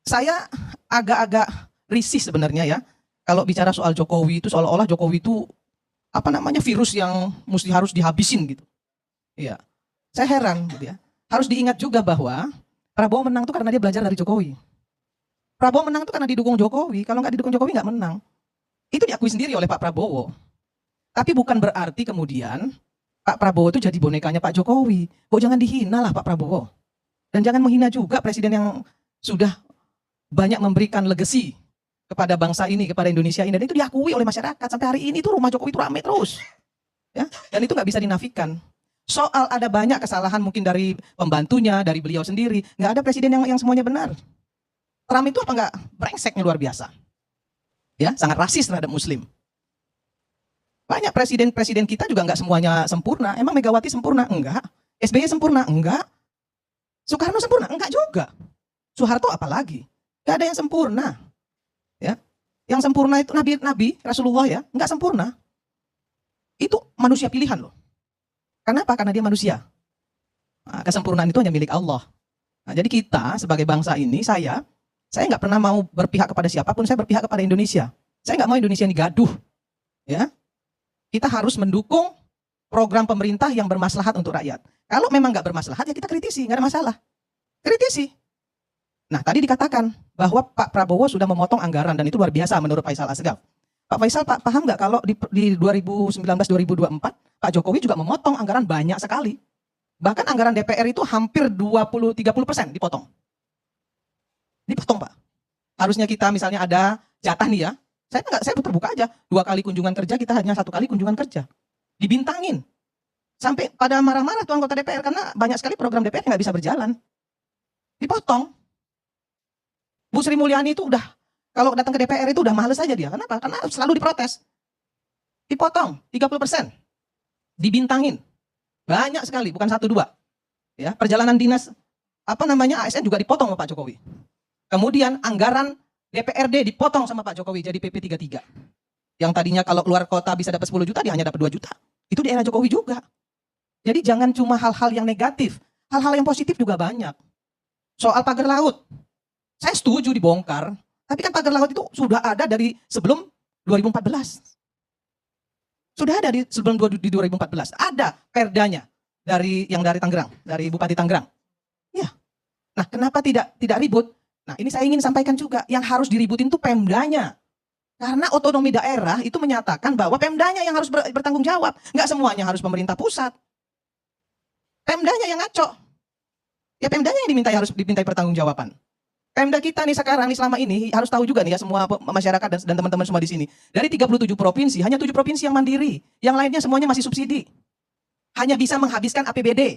Saya agak-agak risih sebenarnya ya, kalau bicara soal Jokowi itu seolah-olah Jokowi itu apa namanya virus yang mesti harus dihabisin gitu. Iya, saya heran gitu ya. Harus diingat juga bahwa Prabowo menang itu karena dia belajar dari Jokowi. Prabowo menang itu karena didukung Jokowi. Kalau nggak didukung Jokowi nggak menang. Itu diakui sendiri oleh Pak Prabowo. Tapi bukan berarti kemudian Pak Prabowo itu jadi bonekanya Pak Jokowi. Kok jangan dihina lah Pak Prabowo. Dan jangan menghina juga presiden yang sudah banyak memberikan legacy kepada bangsa ini, kepada Indonesia ini. Dan itu diakui oleh masyarakat. Sampai hari ini tuh rumah Jokowi itu ramai terus. Ya? Dan itu nggak bisa dinafikan. Soal ada banyak kesalahan mungkin dari pembantunya, dari beliau sendiri. Nggak ada presiden yang semuanya benar. Trump itu apa nggak brengseknya luar biasa. Ya, sangat rasis terhadap Muslim. Banyak presiden-presiden kita juga nggak semuanya sempurna. Emang Megawati sempurna? Enggak. SBY sempurna? Enggak. Soekarno sempurna? Enggak juga. Soeharto apalagi? Nggak ada yang sempurna. Ya, yang sempurna itu Nabi Rasulullah ya, nggak sempurna. Itu manusia pilihan loh. Kenapa? Karena dia manusia. Nah, kesempurnaan itu hanya milik Allah. Nah, jadi kita sebagai bangsa ini, saya nggak pernah mau berpihak kepada siapapun, saya berpihak kepada Indonesia. Saya nggak mau Indonesia ini gaduh. Ya, kita harus mendukung program pemerintah yang bermaslahat untuk rakyat. Kalau memang nggak bermaslahat, ya kita kritisi, nggak ada masalah. Kritisi. Nah, tadi dikatakan bahwa Pak Prabowo sudah memotong anggaran dan itu luar biasa menurut Faisal Asgaf. Pak Faisal, Pak paham nggak kalau di 2019-2024 Pak Jokowi juga memotong anggaran banyak sekali. Bahkan anggaran DPR itu hampir 20-30% dipotong. Dipotong Pak. Harusnya kita misalnya ada jatah nih ya. Saya terbuka aja. 2 kali kunjungan kerja, kita hanya 1 kali kunjungan kerja. Dibintangin. Sampai pada marah-marah tuh anggota DPR karena banyak sekali program DPR yang nggak bisa berjalan. Dipotong. Bu Sri Mulyani itu udah, kalau datang ke DPR itu udah males aja dia. Kenapa? Karena selalu diprotes. Dipotong 30%. Dibintangin. Banyak sekali, bukan 1-2. Ya, perjalanan dinas ASN juga dipotong sama Pak Jokowi. Kemudian anggaran DPRD dipotong sama Pak Jokowi jadi PP 33. Yang tadinya kalau keluar kota bisa dapat 10 juta, dia hanya dapat 2 juta. Itu di era Jokowi juga. Jadi jangan cuma hal-hal yang negatif. Hal-hal yang positif juga banyak. Soal pagar laut. Saya setuju dibongkar. Tapi kan pagar laut itu sudah ada dari sebelum 2014. Sudah ada sebelum 2014. Ada perdanya dari Tangerang, dari Bupati Tangerang. Ya. Nah, kenapa tidak ribut? Nah, ini saya ingin sampaikan juga, yang harus diributin itu Pemdanya. Karena otonomi daerah itu menyatakan bahwa Pemdanya yang harus bertanggung jawab. Nggak semuanya harus pemerintah pusat. Pemdanya yang ngaco. Ya Pemdanya yang harus dimintai pertanggungjawaban. Pemda kita nih sekarang nih selama ini harus tahu juga nih ya semua masyarakat dan teman-teman semua di sini. Dari 37 provinsi, hanya 7 provinsi yang mandiri. Yang lainnya semuanya masih subsidi. Hanya bisa menghabiskan APBD.